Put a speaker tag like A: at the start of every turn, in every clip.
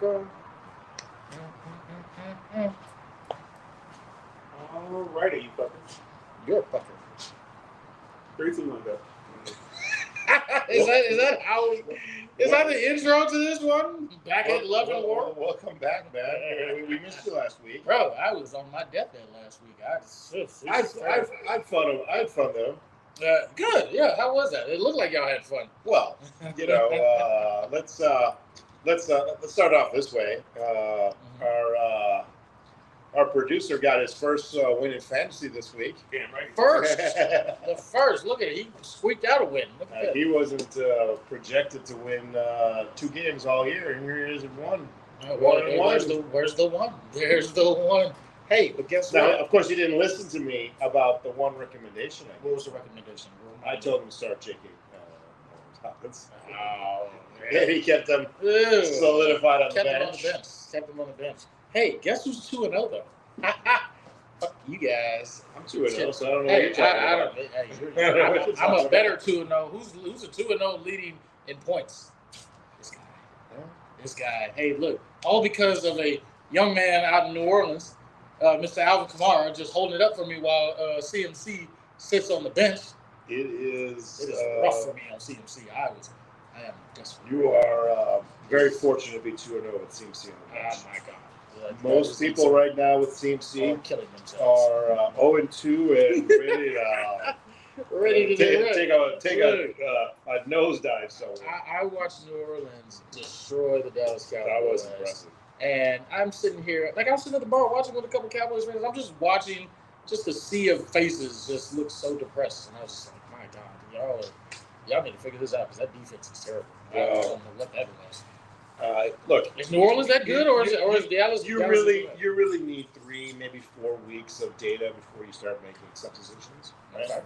A: Okay.
B: Alrighty, you fuckers.
A: You're a fucker.
B: 3, 2, 1, go.
A: Is that how we? Is that the intro to this one? Back at Love and War.
C: Welcome back, man. We missed you last week.
A: Bro, I was on my deathbed last week.
C: I've fun. I had fun though.
A: Good. Yeah. How was that? It looked like y'all had fun.
C: Well, you know, let's start off this way. Our producer got his first win in fantasy this week.
B: Damn right.
A: First, the first. Look at it. He squeaked out a win. Look at that.
C: He wasn't projected to win 2 games all year, and here he is in one.
A: Where's the one? There's the one.
C: Hey, but guess what? Of course, he didn't listen to me about the one recommendation.
A: What was the recommendation?
C: I told him to start J.K. Dobbins.
A: Oh,
C: And he kept them solidified on the bench.
A: Kept him on the bench. Hey, guess who's 2-0 though? Fuck you guys.
C: I'm 2-0, so I don't know what you're talking about.
A: I'm a better 2-0. Who's a 2-0 leading in points? This guy. This guy. Hey, look, all because of a young man out in New Orleans, Mr. Alvin Kamara, just holding it up for me while CMC sits on the bench.
C: It is
A: rough for me on CMC. I am desperate.
C: You are very fortunate to be 2-0 with CMC on the bench.
A: Oh my God.
C: Most people right now with CMC
A: are killing themselves.
C: Are 0-2 and ready to take a nosedive somewhere.
A: I watched New Orleans destroy the Dallas Cowboys.
C: That was impressive.
A: And I'm sitting here, like I'm sitting at the bar watching with a couple Cowboys fans. I'm just watching, just the sea of faces just look so depressed. And I was just like, my God, y'all need to figure this out because that defense is terrible. I don't know what that was.
C: Look,
A: is New Orleans that good, or is Dallas?
C: You really need 3, maybe 4 weeks of data before you start making suppositions. Right?
A: Okay.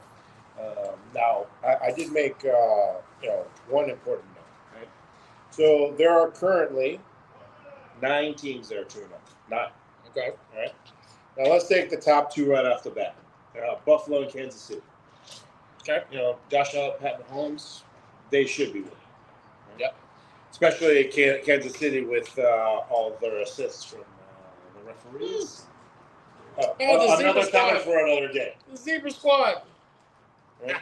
C: Now, I did make one important note. Right? So there are currently 9 teams that are 2-0. 9.
A: Okay.
C: All right. Now let's take the top 2 right off the bat. Buffalo and Kansas City.
A: Okay.
C: Josh Allen, Pat Mahomes, they should be winning. Right?
A: Yep.
C: Especially Kansas City with all their assists from the referees. Another topic for another day.
A: The Zebra Squad.
C: Right?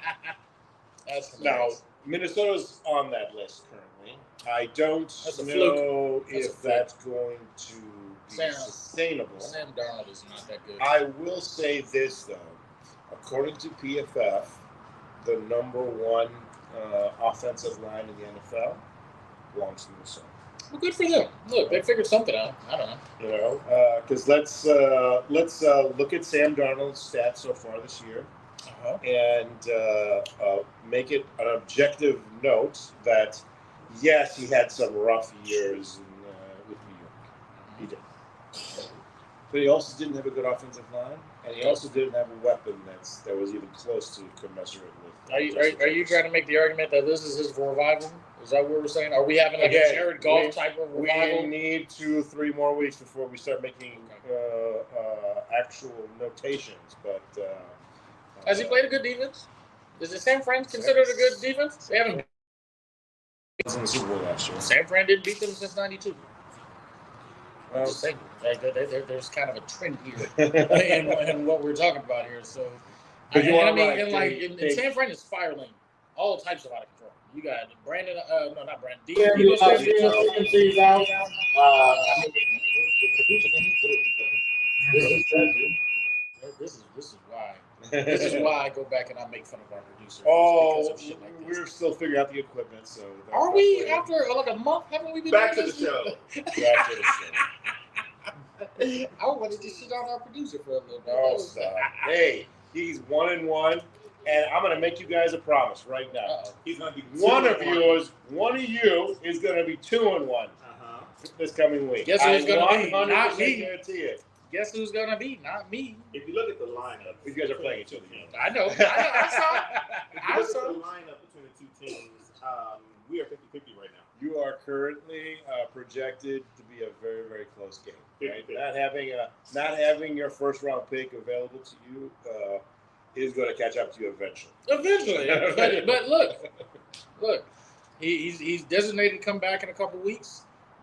A: That's
C: now, Minnesota's on that list currently. I don't know if that's going to be sustainable.
A: Sam Darnold is not that good.
C: I will say this, though. According to PFF, the number 1 offensive line in the NFL belongs to Minnesota.
A: Well, good for them. Look, they figured something out. I don't know.
C: Because let's look at Sam Darnold's stats so far this year, and make it an objective note that yes, he had some rough years with New York. He did, but he also didn't have a good offensive line, and he also didn't have a weapon that was even close to commensurate with.
A: Are you trying to make the argument that this is his revival? Is that what we're saying? Are we having like a Jared Goff type of revival?
C: We need 2-3 more weeks before we start making actual notations. But
A: has he played a good defense? Is the San Fran considered a good defense? They haven't
C: beat in the Super Bowl last year.
A: San Fran didn't beat them since '92. I'm just saying, there's kind of a trend here in what we're talking about here. So, San Fran is spiraling all types of out of control. You got Brandon, not Brandon. This is why I go back and I make fun of our producer.
C: Oh,
A: because of shit like
C: we're still figuring out the equipment. So
A: are we after like a month? Haven't we been
B: back to the show?
C: Back to the show.
A: I wanted to shit on our producer for a little bit.
C: Oh, stop. Hey, he's 1-1. And I'm going to make you guys a promise right now.
A: Uh-oh.
B: He's going to be
C: one of you is going to be 2-1 this coming week.
A: Guess who's going to be? Not me.
C: Guarantee it.
A: Guess who's going to be? Not me.
B: If you look at the lineup,
C: you guys are playing each other.
A: I know. I saw.
B: If you look at the lineup between the 2 teams, we are 50-50 right now.
C: You are currently projected to be a very, very close game. Right?
B: 50-50.
C: Not having your first round pick available to you is going to catch up to you eventually.
A: But look, he's designated to come back in a couple weeks.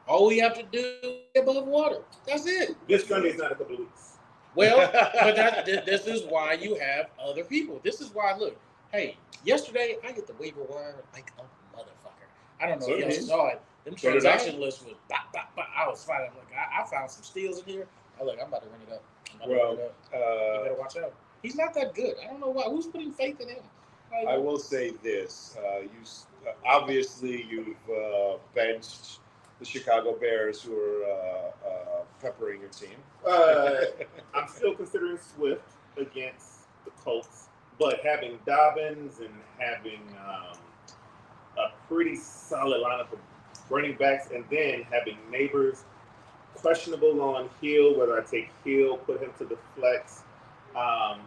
A: All we have to do is get above water. That's it.
B: This Sunday's not a couple of weeks.
A: Well, but this is why you have other people. This is why, look, hey, yesterday I get the waiver wire like a motherfucker. I don't know
C: So
A: if y'all
C: did he.
A: saw it. Them
C: So did
A: transaction lists was bop, bop, bop. I was finding, look, I found some steals in here. I'm about to run it up.
C: Well,
A: You better watch out. He's not that good. I don't know why. Who's putting faith in him? Like,
C: I will say this: obviously you've benched the Chicago Bears, who are peppering your team.
B: I'm still considering Swift against the Colts, but having Dobbins and having a pretty solid lineup of running backs, and then having Neighbors questionable on Hill, whether I take Hill, put him to the flex,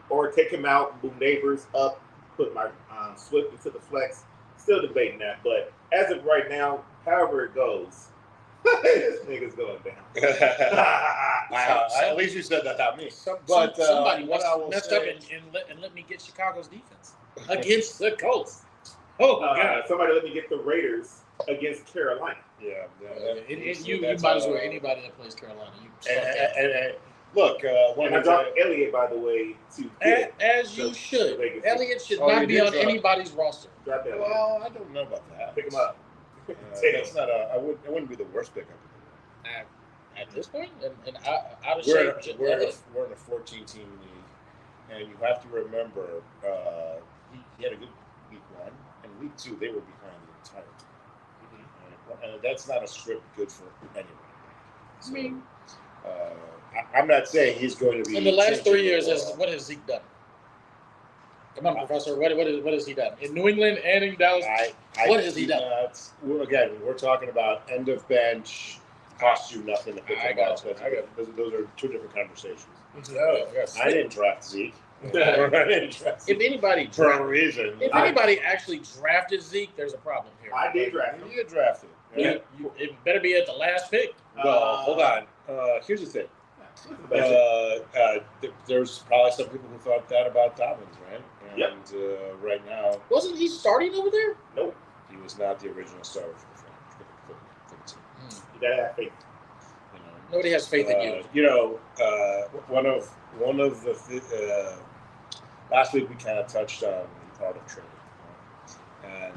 B: or take him out, move Neighbors up, put my Swift into the flex. Still debating that, but as of right now, however it goes, this nigga's going down.
C: At least you said that, not me.
A: But somebody
C: what I will
A: messed
C: say-
A: up and let me get Chicago's defense against the Colts. Oh my God!
B: Somebody let me get the Raiders against Carolina.
C: Yeah,
A: You might as well anybody that plays Carolina. You
C: And look, one
B: And I dropped Elliott, by the way, to get
A: as you
B: the
A: should.
B: Vegas.
A: Elliott should
C: Oh, you
A: not be
C: did
A: on
C: drop-
A: anybody's roster.
B: Drop Elliott.
C: Well, I don't know about that.
B: Pick him up.
C: That's not a. It wouldn't be the worst pickup.
A: At this point, and out of
C: We're
A: shape.
C: in a 14-team league, and you have to remember he had a good week 1, and week 2 they were behind the entire team, and that's not a script good for anyone. So,
A: I mean,
C: I'm not saying he's going to be
A: in the last 3
C: changing
A: years,
C: the ball.
A: what has Zeke done? Come on, Professor. What has he done in New England and in Dallas? What has he done?
C: Again, we're talking about end of bench, costs you nothing to pick
A: I
C: him
A: got
C: up.
A: you.
C: Those are two different conversations.
A: Yes.
C: I didn't draft Zeke. I didn't draft
A: If
C: Zeke
A: anybody
C: for a
A: drafted,
C: reason.
A: if anybody actually drafted Zeke, there's a problem here.
B: I did draft him.
C: You get drafted.
A: You- it better be at the last pick.
C: Well, hold on. Here's the thing. There's probably some people who thought that about Dobbins, right? And
B: Yep.
C: right now,
A: Wasn't he starting over there?
B: Nope.
C: he was not the original starter for the team.
B: You gotta have faith.
C: You know.
A: Nobody has faith in you.
C: You know, one of the last week we kind of touched on the art of trading, and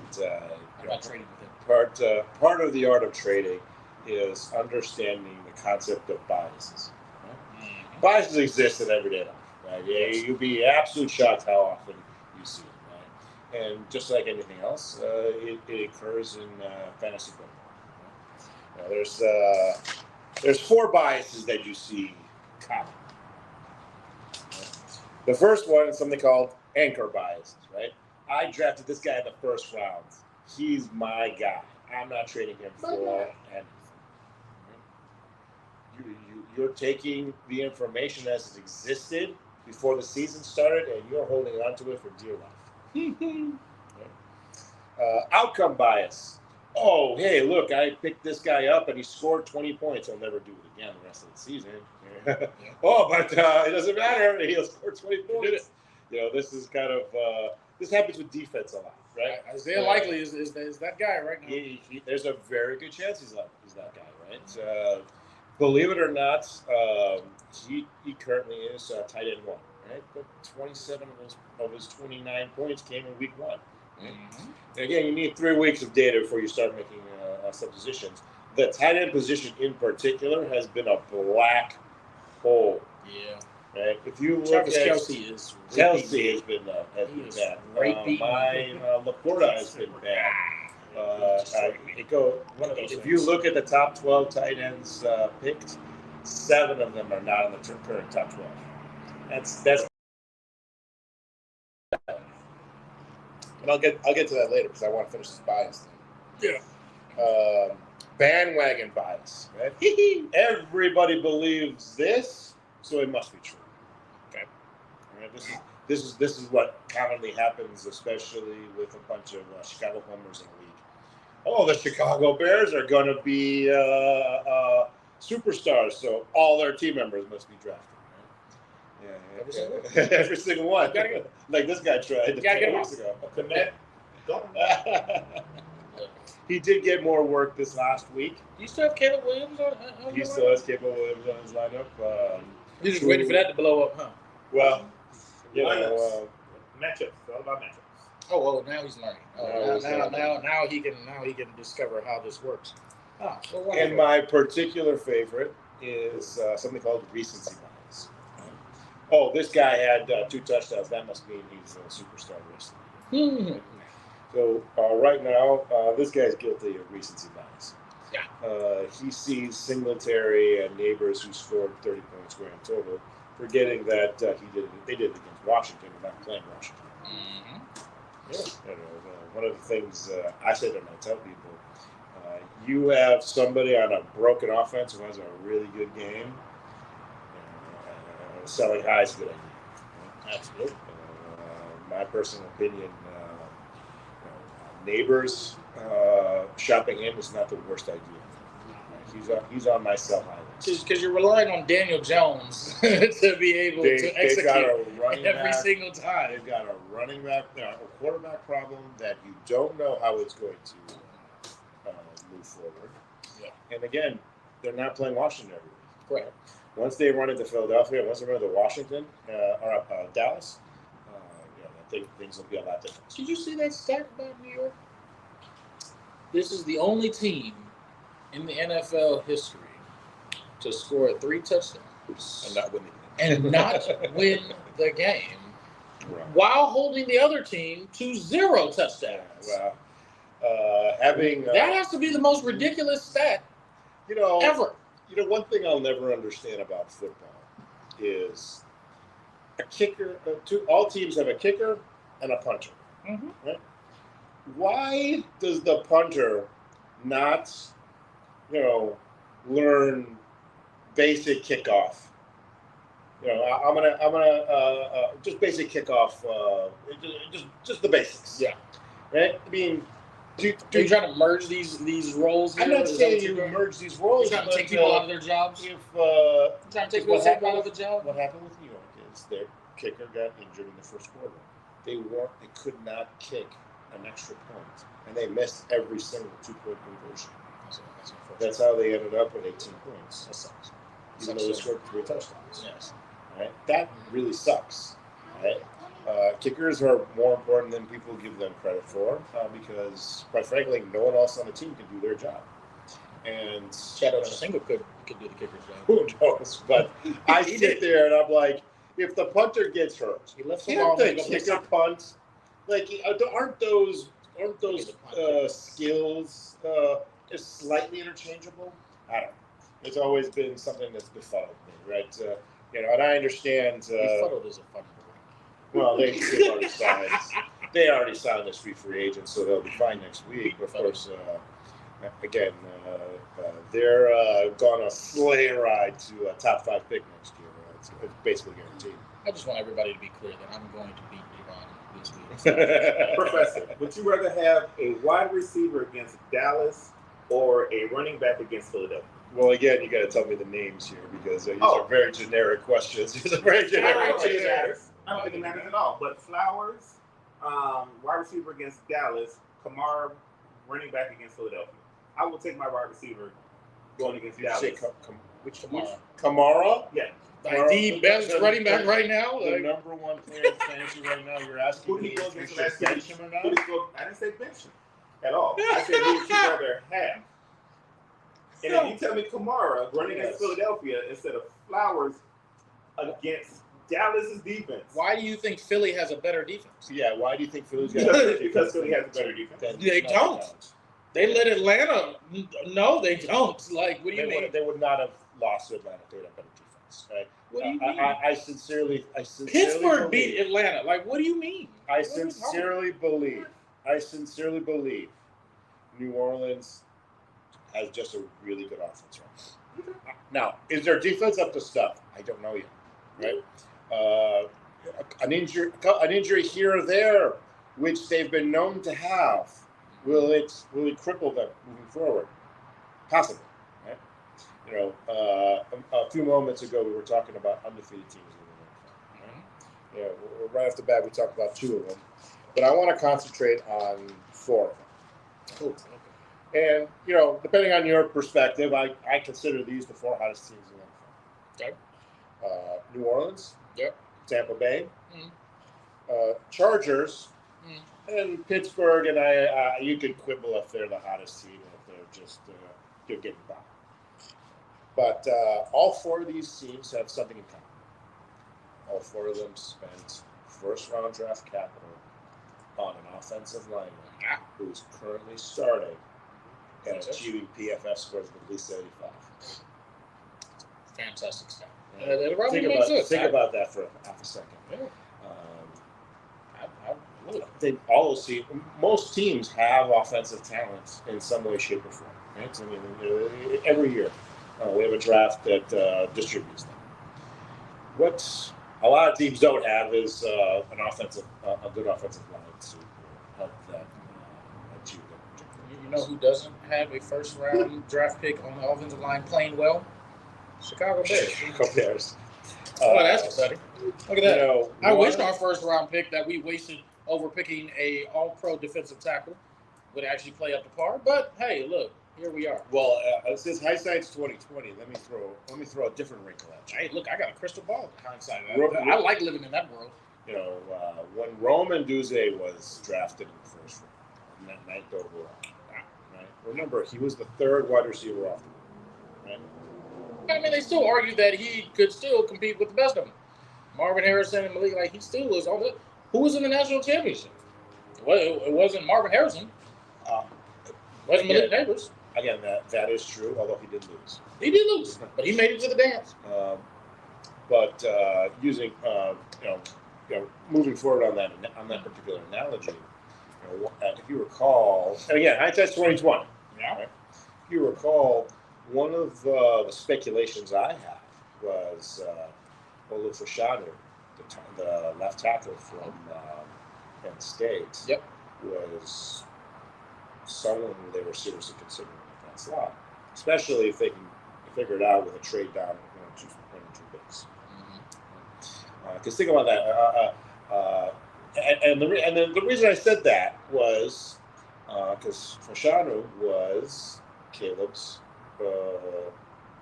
A: I'm not trading with him.
C: part of the art of trading is understanding the concept of biases. Right? Biases exist in everyday life, right? Yeah, you'd be absolutely shocked how often you see it, right? And just like anything else, it occurs in fantasy football. Right? There's 4 biases that you see common. Right? The first one is something called anchor biases, right? I drafted this guy in the first round. He's my guy. I'm not trading him for anything. You're taking the information as it existed before the season started, and you're holding on to it for dear life. Outcome bias. Oh, hey, look, I picked this guy up, and he scored 20 points. I'll never do it again the rest of the season. Oh, but it doesn't matter. He'll score 20 points. You know, this is kind of this happens with defense a lot, right?
A: Isaiah Likely is that guy right now.
C: There's a very good chance he's that guy, right? Believe it or not, he currently is tight end 1, right? But 27 of his 29 points came in week 1. And again, you need 3 weeks of data before you start making suppositions. The tight end position in particular has been a black hole.
A: Yeah.
C: Right? If you look
A: Travis
C: at
A: Kelce is
C: Kelsey has been bad.
A: raping.
C: Laporta has been bad. If you look at the top 12 tight ends picked, 7 of them are not in the current top 12. That's. And I'll get to that later because I want to finish this bias thing.
A: Yeah.
C: Bandwagon bias. Right? Everybody believes this, so it must be true. Okay. All right, this is what commonly happens, especially with a bunch of Chicago homers in the league. Oh, the Chicago Bears are going to be superstars, so all their team members must be drafted. Right? Yeah, every single one. Like this guy tried a couple weeks ago.
B: Connect. Go.
C: He did get more work this last week.
A: Do you still have Caleb Williams on
C: He
A: your
C: still
A: lineup?
C: has Caleb Williams on his lineup.
A: You're just waiting for that to blow up, huh?
C: Well,
B: Lineups. Matchups. It's all about matchups.
A: Oh, well, now he's learning.
C: Now
A: Now he can discover how this works. Ah, well,
C: and
A: wonderful.
C: my particular favorite is something called recency bias. Oh, this guy had 2 touchdowns. That must mean he's a superstar wrestler.
A: Hmm.
C: So right now, this guy's guilty of recency bias.
A: Yeah.
C: He sees Singletary and Neighbors who scored 30 points grand total, forgetting that they did it against Washington and not playing Washington.
A: Mm-hmm.
C: Yeah. One of the things I say to tell people, you have somebody on a broken offense who has a really good game. Selling high is a good idea.
A: Absolutely.
C: My personal opinion, Neighbors shopping him is not the worst idea. He's on my sell high list.
A: Because you're relying on Daniel Jones to be able to
C: They've
A: execute
C: got a running
A: every
C: back.
A: single time.
C: They've got a running back, a quarterback problem that you don't know how it's going to move forward.
A: Yeah.
C: And again, they're not playing Washington every week.
A: Correct.
C: Once they run into Philadelphia, once they run into Washington or Dallas, I think things will be a lot different.
A: Did you see that stat about New York? This is the only team in the NFL history to score 3 touchdowns
C: And not win the game.
A: and not win the game
C: Right.
A: while holding the other team to 0 touchdowns.
C: Well, having
A: That has to be the most ridiculous stat ever.
C: One thing I'll never understand about football is a kicker. All teams have a kicker and a punter.
A: Mm-hmm.
C: Right? Why does the punter not, learn basic kickoff? I'm gonna just basic kickoff. Just the basics.
A: Yeah.
C: Right. I mean,
A: Are you trying to merge these roles?
C: I'm
A: here?
C: not
A: Is that
C: saying
A: what
C: you
A: you're doing?
C: merge these
A: You're
C: roles.
A: trying to take
C: but,
A: people out of their jobs?
C: If
A: Trying to take
C: what
A: people
C: happened
A: out of the job?
C: what happened with New York is their kicker got injured in the first quarter. They could not kick an extra point, and they missed every single 2-point conversion. That's how they ended up with 18 points.
A: That sucks.
C: Even though they scored 3 touchdowns.
A: Yes.
C: Right? That really sucks. Right? Kickers are more important than people give them credit for because, quite frankly, no one else on the team can do their job. And
A: Chad Ochocinco could do the kicker's job.
C: who knows? But I sit there and I'm like, if the punter gets hurt,
A: He left the ball
C: can't
A: and
C: the
A: he goes,
C: kicker punt? Like, aren't those skills just slightly interchangeable? I don't know. It's always been something that's befuddled me, right? And I understand.
A: Befuddled is a fun word.
C: Well, they already signed as free agents, so they'll be fine next week. But of course, again, they're gonna sleigh ride to a top 5 pick next year. It's basically guaranteed.
A: I just want everybody to be clear that I'm going to beat Devon this week.
B: Professor, would you rather have a wide receiver against Dallas or a running back against Philadelphia?
C: Well, again, you got to tell me the names here because these are very generic questions. These are very
B: I
C: generic
B: don't think it
C: questions.
B: matters. I don't think it matters at all. But Flowers, wide receiver against Dallas, Kamara, running back against Philadelphia. I will take my wide receiver going against
C: You say
B: Dallas.
A: Which tomorrow?
C: Kamara?
B: Yeah.
A: Like the best running back right now?
C: The
A: Like,
C: number 1 player in fantasy right now. You're asking
B: Who
C: me
B: he go
C: if we
B: against
C: should
B: last
C: bench
B: week?
C: him or
B: Who
C: not?
B: he go- I didn't say bench him at all. I said who would you rather have? And if you tell me Kamara running against Philadelphia instead of Flowers against Dallas's defense,
A: why do you think Philly has a better defense?
C: Yeah, why do you think Philly's got a
B: because Philly has a better defense.
A: They don't. They let Atlanta. No, they don't. Like, what do you mean?
C: They would not have lost to Atlanta if they had a better defense, right?
A: What do you mean?
C: I sincerely
A: Pittsburgh beat
C: believe,
A: Atlanta. Like, what do you mean?
C: I sincerely believe New Orleans has just a really good offense right now. Now, is their defense up to stuff? I don't know yet, right? An injury here or there, which they've been known to have, will it cripple them moving forward? Possibly, right? A few moments ago we were talking about undefeated teams in the NFL. Right off the bat we talked about 2 of them, but I want to concentrate on 4 of them.
A: Cool.
C: And, you know, depending on your perspective, I consider these the 4 hottest teams in the
A: Okay.
C: NFL. New Orleans,
A: Yep.
C: Tampa Bay,
A: Mhm.
C: Chargers,
A: Mhm.
C: and Pittsburgh. And you could quibble if they're the hottest team or if they're just they're getting by. But all 4 of these teams have something in common. All 4 of them spent first-round draft capital on an offensive lineman who is currently starting and achieving PFF scores of at least 75.
A: Fantastic stuff.
C: Think about that for half a second.
A: Yeah.
C: I think all those teams, most teams have offensive talent in some way, shape, or form. Right? I mean, every year we have a draft that distributes them. What a lot of teams don't have is a good offensive line to help them achieve that.
A: You know who doesn't have a first-round draft pick on the offensive line playing well? Chicago Bears.
C: Chicago Bears.
A: Oh, that's exciting. Look at that.
C: You know,
A: I wish our first-round pick that we wasted over picking a all-pro defensive tackle would actually play up to par. But hey, look, here we are.
C: Well, since hindsight's 2020, let me throw a different wrinkle at you.
A: Hey, look, I got a crystal ball. Hindsight.
C: I
A: I like living in that world.
C: You know, when Roman Duze was drafted in the first round, 9th overall, right? Remember, he was the 3rd wide receiver off the board, right?
A: I mean, they still argue that he could still compete with the best of them. Marvin Harrison and Malik, like he still was on the. Who was in the national championship? Well, it wasn't Marvin Harrison. It wasn't Malik Neighbors.
C: Again, that is true, although he did lose.
A: He did lose, but he made it to the dance.
C: But using moving forward on that particular analogy, if you recall, and again, hindsight's 2020.
A: Yeah.
C: Right? If you recall, one of the speculations I had was Olu Fashanu, the left tackle from Penn State.
A: Yep.
C: Was someone they were seriously considering in that slot, especially if they can figure it out with a trade down of 1 or 2 picks. Because think about that. And the reason I said that was because Fashanu was Caleb's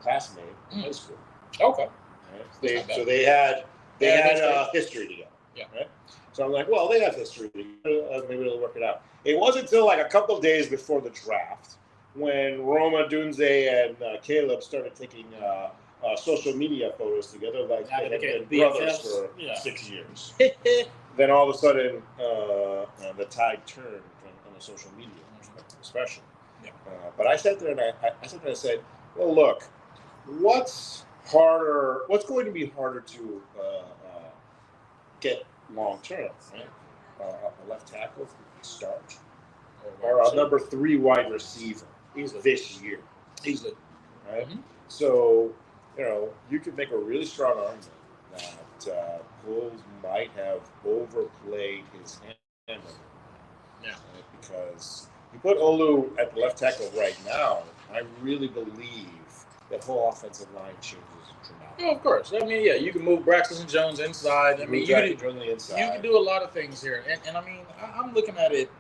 C: classmate in high school.
A: Okay.
C: Right? So they had history together.
A: Yeah.
C: Right? So I'm like, well, they have history together. Maybe they'll work it out. It wasn't until like a couple of days before the draft when Roma Dunze and Caleb started taking social media photos together, like they had been brothers for 6 years. Then all of a sudden, the tide turned on the social media, especially.
A: Yeah.
C: But I sat there and I said, well, look, what's going to be harder to get long term, right? A left tackle who can start, or a number 3 wide receiver this year,
A: easily,
C: right? Mm-hmm. So, you could make a really strong argument that Bulls might have overplayed his hand.
A: Yeah.
C: Right? Because you put Olu at the left tackle right now, I really believe that whole offensive line changes dramatically.
A: Oh, of course. I mean, yeah, you can move Braxton Jones inside. I mean, you can do a lot of things here. And I mean, I'm looking at it.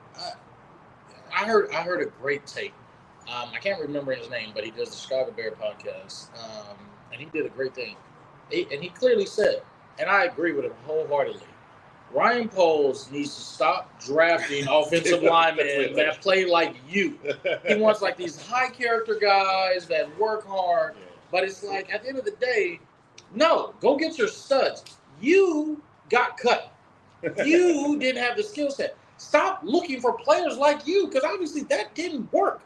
A: I heard a great take. I can't remember his name, but he does the Chicago Bear podcast, and he did a great thing. And he clearly said, and I agree with him wholeheartedly, Ryan Poles needs to stop drafting offensive linemen that play like you. He wants like these high character guys that work hard. But it's like at the end of the day, no, go get your studs. You got cut. You didn't have the skill set. Stop looking for players like you, because obviously that didn't work.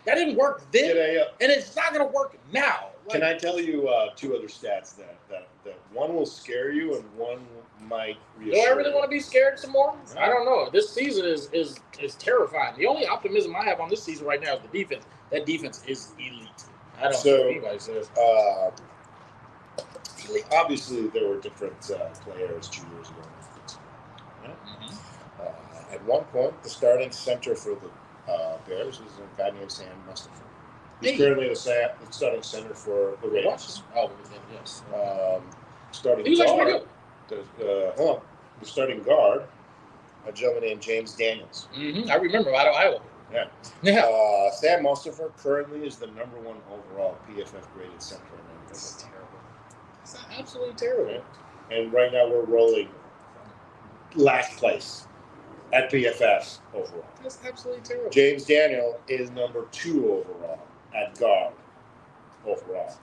A: That didn't work then, and it's not going to work now.
C: Can I tell you 2 other stats that one will scare you and one might reassure you?
A: Do I really want to be scared some more? No. I don't know. This season is terrifying. The only optimism I have on this season right now is the defense. That defense is elite. I don't know what anybody says.
C: Obviously, there were different players 2 years ago. Right? Mm-hmm. At one point, the starting center for the Bears was a guy named Sam Mustafa. He's currently the starting center for the Ravens.
A: Oh, yes.
C: Starting guard. The starting guard, a gentleman named James Daniels.
A: Mm-hmm. I remember out of Iowa.
C: Yeah.
A: Yeah.
C: Sam Mustipher currently is the #1 overall PFF graded center in
A: This is
C: NFL.
A: terrible. It's absolutely terrible.
C: Yeah. And right now we're rolling last place at PFF overall.
A: That's absolutely terrible.
C: James Daniel is #2 overall at guard overall.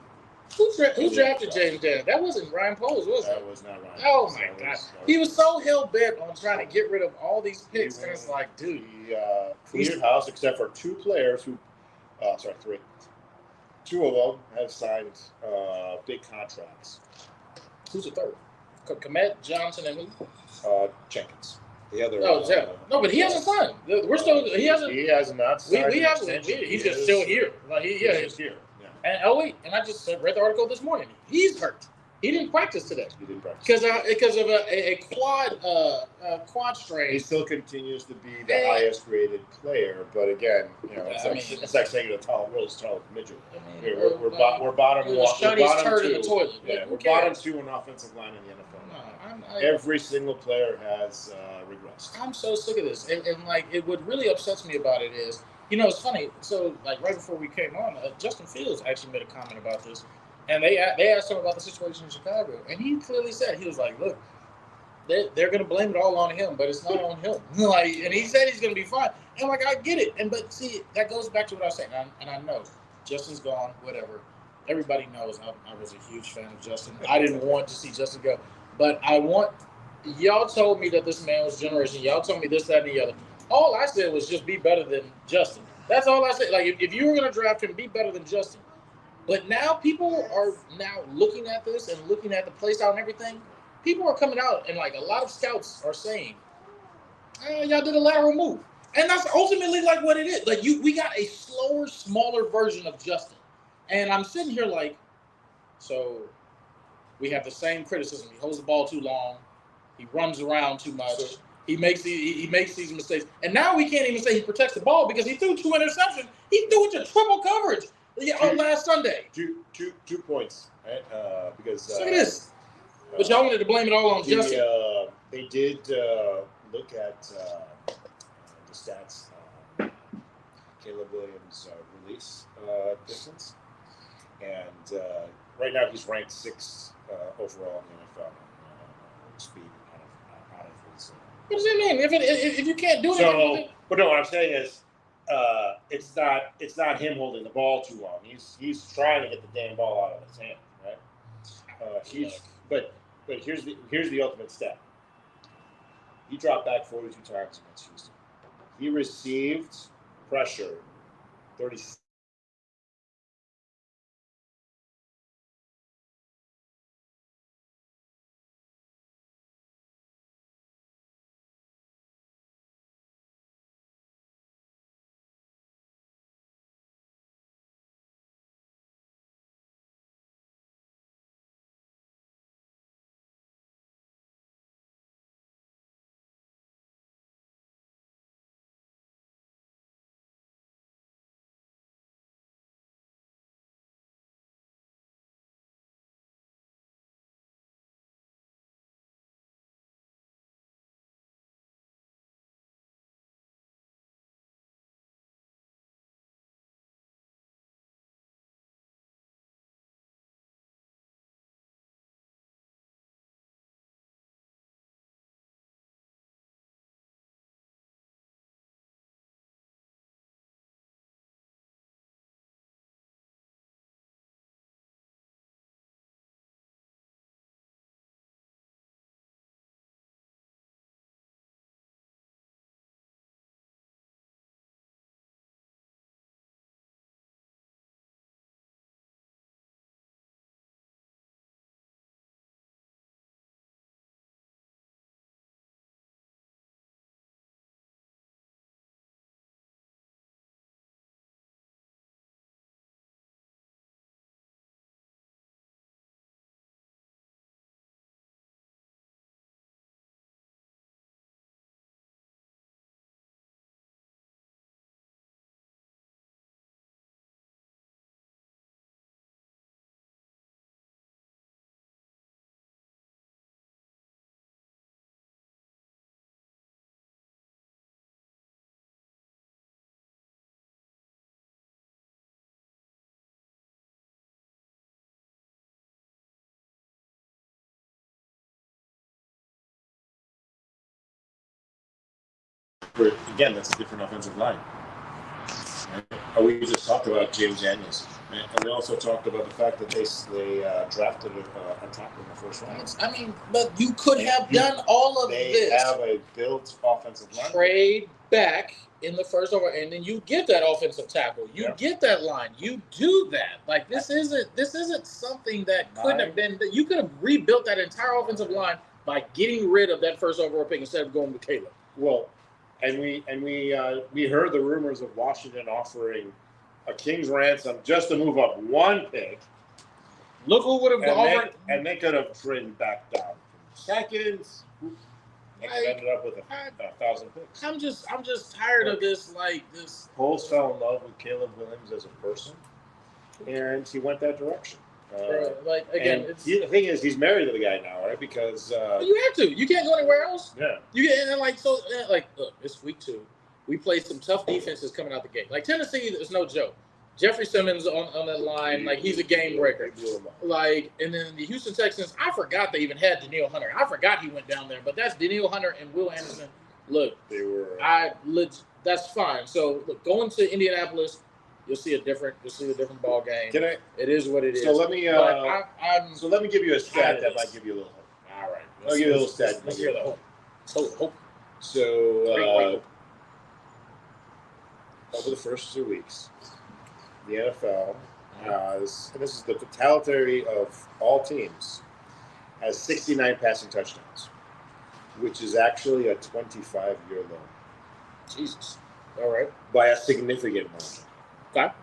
A: Who drafted James Daniel? That wasn't Ryan Poles, was it?
C: That was not Ryan.
A: Oh my God! He was so hell bent on trying to get rid of all these picks, and it's like, dude,
C: He cleared house except for 2 players who, sorry, 3. 2 of them have signed big contracts.
A: who's the third? Komet Johnson and who?
C: Jenkins. The other.
A: No, but he hasn't signed. We're still. He hasn't.
C: He has not signed.
A: We haven't. He's just still here. Like
C: He's here. Yeah.
A: And oh wait, and I just read the article this morning. He's hurt. He didn't practice today
C: He didn't practice.
A: because of a quad strain.
C: He still continues to be the highest graded player, but again, it's like saying the world's tallest midget. We're bottom one.
A: The shiniest turd in the toilet.
C: Yeah, we're bottom 2 in offensive line in the NFL. Every single player has regressed.
A: I'm so sick of this, and like what really upsets me about it is, it's funny. So like right before we came on, Justin Fields actually made a comment about this, and they asked him about the situation in Chicago, and he clearly said, he was like, look, they're going to blame it all on him, but it's not on him. And he said he's going to be fine. And like, I get it, but see, that goes back to what I was saying, and I know Justin's gone, whatever. Everybody knows I was a huge fan of Justin. I didn't want to see Justin go. But y'all told me that this man was generation. Y'all told me this, that, and the other. All I said was just be better than Justin. That's all I said. Like, if you were going to draft him, be better than Justin. But now people are now looking at this and looking at the play style and everything. People are coming out, and like a lot of scouts are saying, y'all did a lateral move. And that's ultimately like what it is. Like we got a slower, smaller version of Justin. And I'm sitting here like, so we have the same criticism. He holds the ball too long. He runs around too much. He makes these mistakes. And now we can't even say he protects the ball because he threw 2 interceptions. He threw it to triple coverage last Sunday.
C: Two points, right? Because
A: look at this. But y'all wanted to blame it all on Justin.
C: They did look at the stats. Caleb Williams' release distance, and right now he's ranked 6th overall in the NFL speed out of his.
A: What does it mean? If you can't do it,
C: so. But no, what I'm saying is, it's not him holding the ball too long. He's trying to get the damn ball out of his hand, right? But here's the ultimate stat. He dropped back 42 times against Houston. He received pressure 36 Again, that's a different offensive line. Right? We just talked about James Daniels. Right? And we also talked about the fact that they drafted a tackle in the first round.
A: I mean, but you could have done all of
C: They
A: this.
C: have a built offensive line.
A: Trade back in the first over, and then you get that offensive tackle. You get that line. You do that. Like this isn't something that couldn't have been. You could have rebuilt that entire offensive line by getting rid of that first overall pick instead of going with Caleb.
C: Well, and we heard the rumors of Washington offering a king's ransom just to move up one pick.
A: Look who would have offered,
C: and they could have traded back down seconds. They ended up with a 1,000 picks.
A: I'm just tired of this. Like this.
C: Poles fell in love with Caleb Williams as a person, and he went that direction.
A: Like again,
C: the thing is, he's married to the guy now, right? Because
A: you have to. You can't go anywhere else.
C: Yeah.
A: You get and like so like look, it's week 2. We played some tough defenses coming out the gate. Like Tennessee is no joke. Jeffrey Simmons on that line, like he's a game breaker. Like, and then the Houston Texans, I forgot they even had Danielle Hunter. I forgot he went down there, but that's Danielle Hunter and Will Anderson. Look, that's fine. So look, going to Indianapolis, you'll see a different ball game. It is what it is.
C: So let me let me give you a stat that might give you a little hope.
A: All right,
C: I'll give you a little stat.
A: Let's hear the hope. Hope.
C: So over the first 2 weeks, the NFL has, and this is the totality of all teams, has 69 passing touchdowns, which is actually a 25-year low.
A: Jesus. All right.
C: By a significant margin. Okay.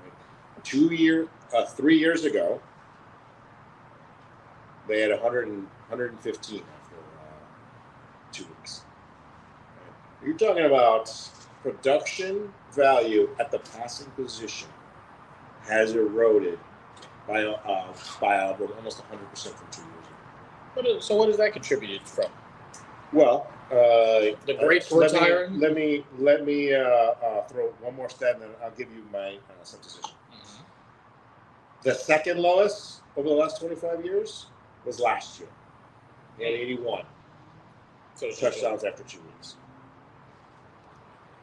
C: 3 years ago, they had 115 after 2 weeks. Right. You're talking about production value at the passing position has eroded by almost 100% from 2 years ago.
A: So what does that contribute from?
C: Well,
A: the greats retiring.
C: Let me throw one more stat, and then I'll give you my supposition. Mm-hmm. The second lowest over the last 25 years was last year. They had 81 touchdowns after 2 weeks.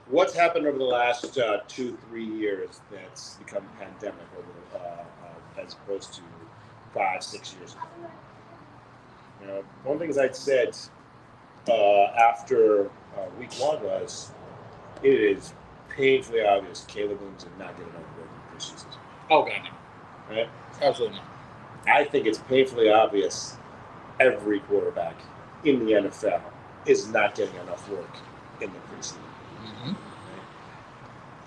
C: What's happened over the last 2-3 years that's become pandemic as opposed to 5-6 years ago? One thing I'd said after week 1 was it is painfully obvious Caleb Williams did not get enough work in the preseason.
A: Oh, God, no.
C: Right?
A: Absolutely not.
C: I think it's painfully obvious every quarterback in the NFL is not getting enough work in the preseason. Mm-hmm.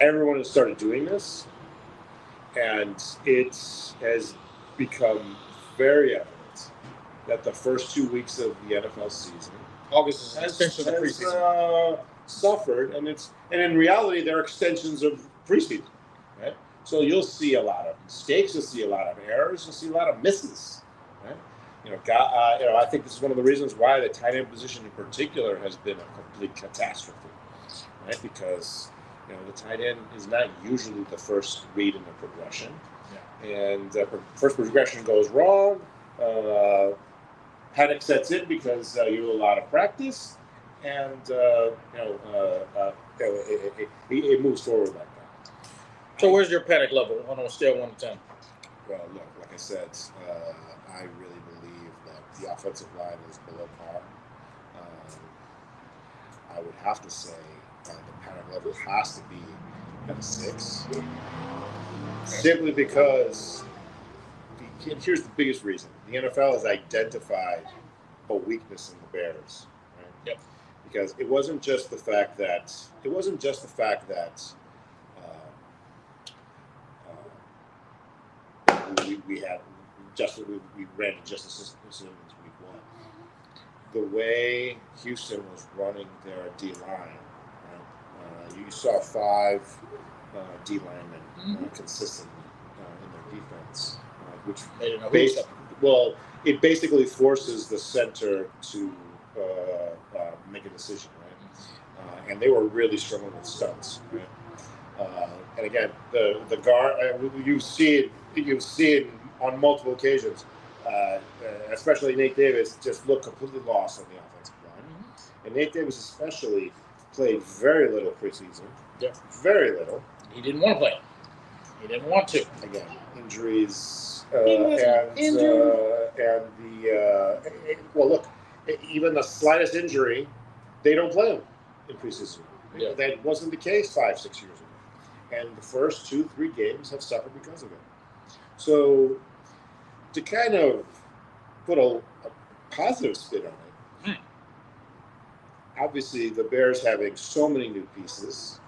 C: Everyone has started doing this, and it has become very evident that the first 2 weeks of the NFL season,
A: August is extension of preseason,
C: suffered, and in reality they're extensions of preseason. Right? So you'll see a lot of mistakes, you'll see a lot of errors, you'll see a lot of misses. Right? I think this is one of the reasons why the tight end position in particular has been a complete catastrophe. Right? Because the tight end is not usually the first read in the progression. Yeah. And first progression goes wrong, panic sets in because you do a lot of practice, and it moves forward like that.
A: So where's your panic level on a scale 1 to 10?
C: Well, look, like I said, I really believe that the offensive line is below par. I would have to say the panic level has to be at a 6. Simply because, here's the biggest reason. The NFL has identified a weakness in the Bears. Right?
A: Yep.
C: Because it wasn't just the fact that we ran Justice Simmons week 1. The way Houston was running their D line, you saw 5 D linemen consistently in their defense, which it basically forces the center to make a decision, right? And they were really struggling with stunts, right? And again, the guard, you see it on multiple occasions, especially Nate Davis just looked completely lost on the offensive line. Mm-hmm. And Nate Davis especially played very little preseason.
A: Yeah.
C: Very little.
A: He didn't want to play. He didn't want to.
C: Again, injuries
A: He wasn't injured.
C: well, look, even the slightest injury, they don't play him in preseason.
A: Yeah.
C: That wasn't the case 5-6 years ago, and the first 2-3 games have suffered because of it. So, to kind of put a positive spin on it, obviously the Bears having so many new pieces.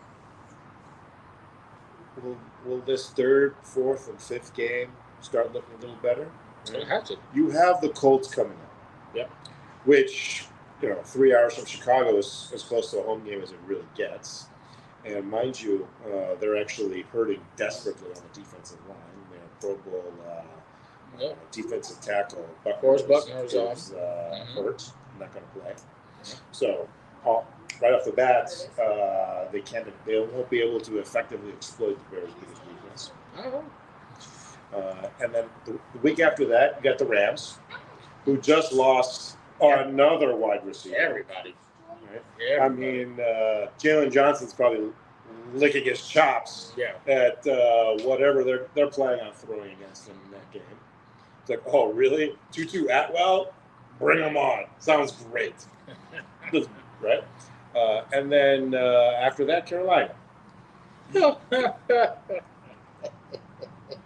C: Will this third, fourth, and fifth game start looking a little better?
A: It had to.
C: You have the Colts coming up.
A: Yep.
C: Which, 3 hours from Chicago is as close to a home game as it really gets. And mind you, they're actually hurting desperately on the defensive line. Their Pro Bowl defensive tackle,
A: Forrest Buckner is
C: hurt, not going to play. So, right off the bat, they won't be able to effectively exploit the Bears' biggest weakness.
A: I don't know.
C: And then the week after that, you got the Rams, who just lost another wide receiver.
A: Everybody.
C: Right?
A: Everybody.
C: I mean, Jalen Johnson's probably licking his chops at whatever they're planning on throwing against him in that game. It's like, oh, really? Tutu Atwell? Bring him on. Sounds great. Right? And then after that, Carolina.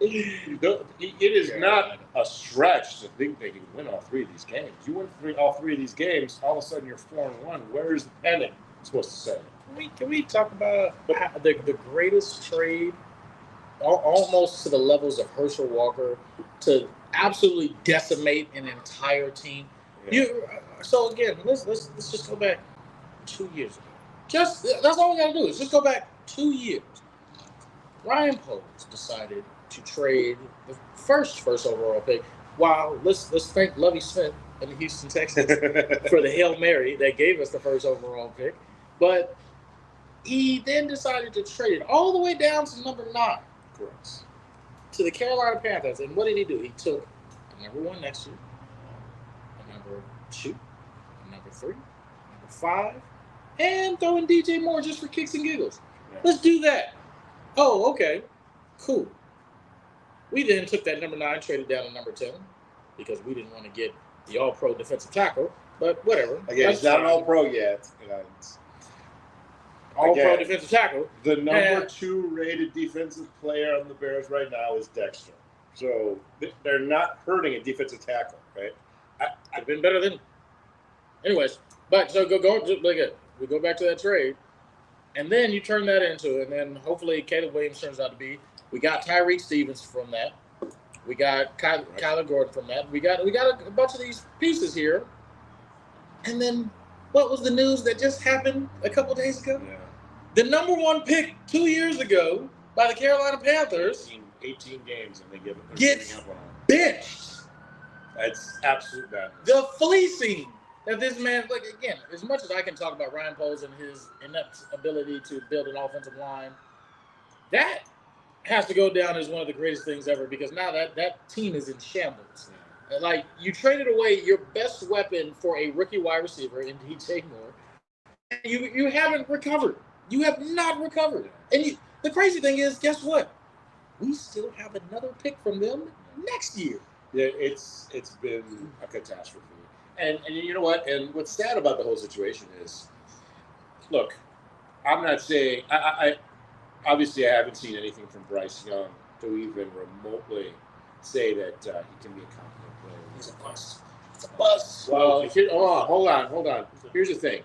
C: It is not a stretch to think they can win all three of these games. You win all three of these games, all of a sudden you're 4-1. Where's the pennant supposed to say?
A: Can we talk about the greatest trade, almost to the levels of Herschel Walker, to absolutely decimate an entire team?
C: Yeah.
A: So again, let's just go back 2 years ago. That's all we gotta do is just go back 2 years. Ryan Poles decided to trade the first overall pick. Wow, let's thank Lovie Smith in the Houston Texans for the Hail Mary that gave us the first overall pick. But he then decided to trade it all the way down to number 9.
C: Correct.
A: To the Carolina Panthers. And what did he do? He took a number 1 next year, a number 2, a number 3, number 5, and throw in DJ Moore just for kicks and giggles. Yeah. Let's do that. Oh, okay. Cool. We then took that number 9, traded down to number 10, because we didn't want to get the all-pro defensive tackle, but whatever.
C: Again, it's not an all-pro yet.
A: All-pro defensive tackle.
C: The number 2 rated defensive player on the Bears right now is Dexter. So they're not hurting a defensive tackle, right?
A: I've been better than. Anyways, but so we go back to that trade, and then you turn that into, and then hopefully Caleb Williams turns out to be. We got Tyreek Stevens from that. We got Kyler Gordon from that. We got a bunch of these pieces here, and then what was the news that just happened a couple days ago?
C: Yeah.
A: The number 1 pick 2 years ago by the Carolina Panthers
C: 18 games, and they give it.
A: Gets benched.
C: That's absolute madness.
A: The fleecing that this man, again, as much as I can talk about Ryan Poles and his inept ability to build an offensive line, that has to go down as one of the greatest things ever, because now that team is in shambles. Yeah. Like, you traded away your best weapon for a rookie wide receiver in DJ Moore, and you haven't recovered. You have not recovered. And the crazy thing is, guess what? We still have another pick from them next year.
C: Yeah, it's been a catastrophe. And you know what? And what's sad about the whole situation is, look, I'm not saying I obviously I haven't seen anything from Bryce Young to even remotely say that he can be a competent player.
A: He's a bust. It's a bust.
C: Well, hold on. Here's the thing.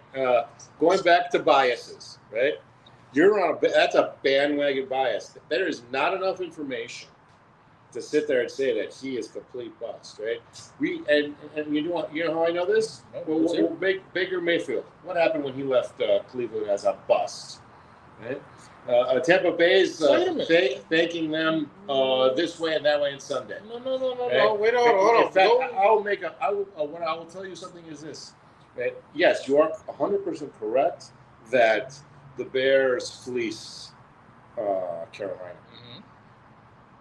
C: Going back to biases, right? That's a bandwagon bias. There is not enough information to sit there and say that he is complete bust, right? And you know how I know this? Well, Baker Mayfield. What happened when he left Cleveland as a bust? Right? Tampa Bay's thanking them this way and that way on Sunday.
A: No. Wait, hold on.
C: In fact, what I will tell you something is this. Right? Yes, you are 100% correct that the Bears fleeced Carolina. Mm-hmm.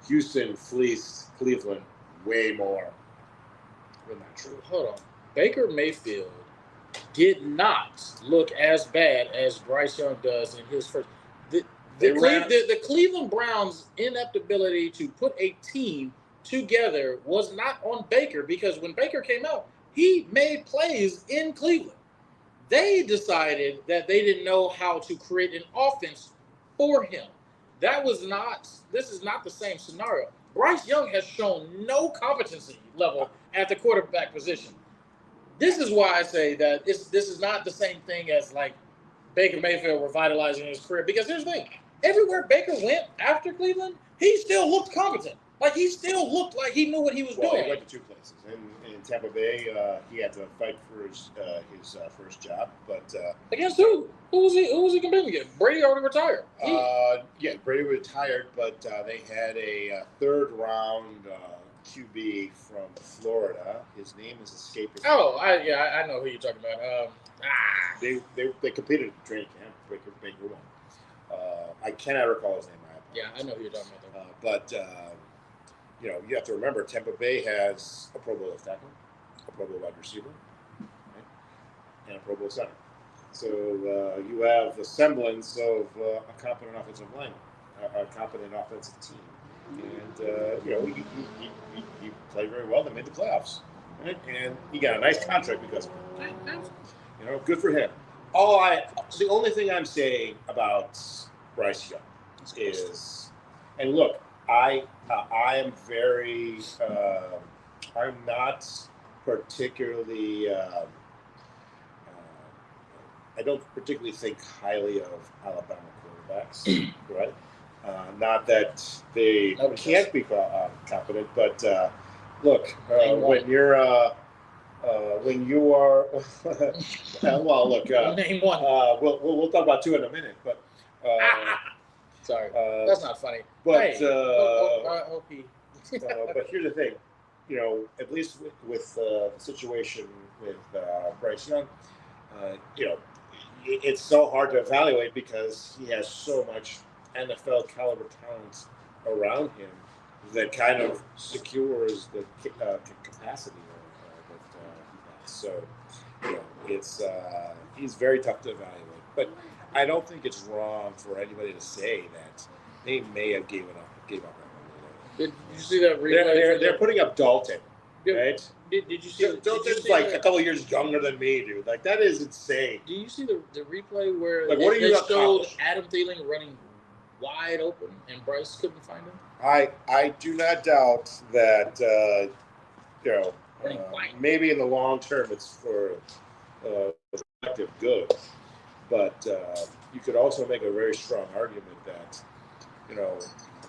C: Houston fleeced Cleveland way more.
A: Not true. Hold on. Baker Mayfield did not look as bad as Bryce Young does in his first. The Cleveland Browns' inability to put a team together was not on Baker, because when Baker came out, he made plays in Cleveland. They decided that they didn't know how to create an offense for him. This is not the same scenario. Bryce Young has shown no competency level at the quarterback position. This is why I say that this is not the same thing as like Baker Mayfield revitalizing his career. Because here's the thing. Everywhere Baker went after Cleveland, he still looked competent. Like, he still looked like he knew what he was doing.
C: He went to two places. In Tampa Bay, he had to fight for his first job. But
A: against who? Who was he competing against? Brady already retired.
C: Yeah, Brady retired, but they had a third-round QB from Florida. His name is escaping.
A: Oh, I know who you're talking about.
C: They competed in training camp. Baker won. I cannot recall his name.
A: I know who you're talking about.
C: But you have to remember, Tampa Bay has a Pro Bowl left tackle, a Pro Bowl wide receiver, right? And a Pro Bowl center. So you have the semblance of a competent offensive line, a competent offensive team, and he played very well. They made the playoffs, right? And he got a nice contract because of it. Good for him. The only thing I'm saying about Bryce Young is, and look, I am very, I'm not particularly, I don't particularly think highly of Alabama quarterbacks, right? Not that they can't be competent, but look, when you are, well, look,
A: name one.
C: We'll talk about two in a minute, but.
A: Sorry, that's not funny.
C: But
A: hey,
C: but here's the thing, at least with the situation with Bryce Young, it's so hard to evaluate because he has so much NFL caliber talent around him that kind of secures the capacity that he has. So, he's very tough to evaluate, but. I don't think it's wrong for anybody to say that they may have gave up on him.
A: Did you see that replay?
C: They're putting up Dalton, right?
A: Did you see?
C: Dalton's like a couple years younger than me, dude. Like, that is insane.
A: Do you see the replay where
C: what are you
A: showed Adam Thielen running wide open and Bryce couldn't find him?
C: I do not doubt that. Maybe in the long term it's for collective good. But you could also make a very strong argument that, a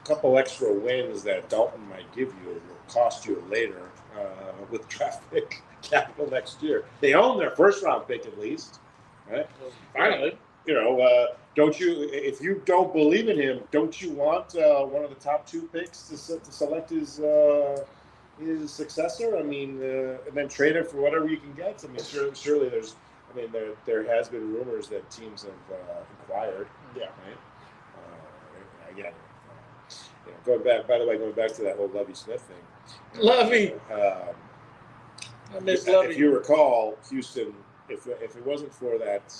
C: couple extra wins that Dalton might give you will cost you later with draft pick capital next year. They own their first round pick at least, right?
A: Finally.
C: Don't you? If you don't believe in him, don't you want one of the top two picks to select his successor? I mean, and then trade him for whatever you can get. I mean, surely there's. I mean, there has been rumors that teams have inquired.
A: Yeah.
C: Right. Again, going back to that whole Lovie Smith thing.
A: Lovie. I miss Lovie.
C: If you recall, Houston, if it wasn't for that